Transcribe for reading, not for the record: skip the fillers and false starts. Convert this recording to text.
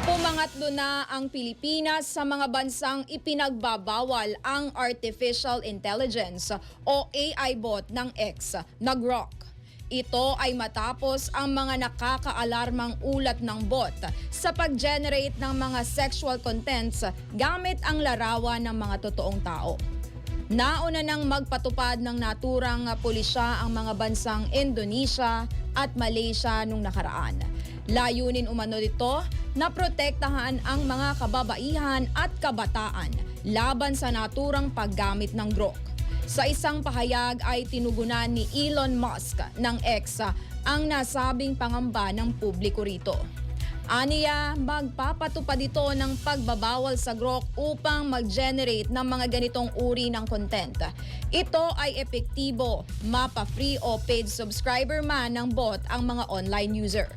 Pumangatlo na ang Pilipinas sa mga bansang ipinagbabawal ang Artificial Intelligence o AI bot ng X na Grok. Ito ay matapos ang mga nakakaalarmang ulat ng bot sa pag-generate ng mga sexual contents gamit ang larawan ng mga totoong tao. Nauna nang magpatupad ng naturang pulisya ang mga bansang Indonesia at Malaysia nung nakaraan. Layunin umano nito na protektahan ang mga kababaihan at kabataan laban sa naturang paggamit ng Grok. Sa isang pahayag ay tinugunan ni Elon Musk ng X ang nasabing pangamba ng publiko rito. Aniya, magpapatupad ito ng pagbabawal sa Grok upang mag-generate ng mga ganitong uri ng content. Ito ay epektibo, mapa-free o paid subscriber man ng bot ang mga online user.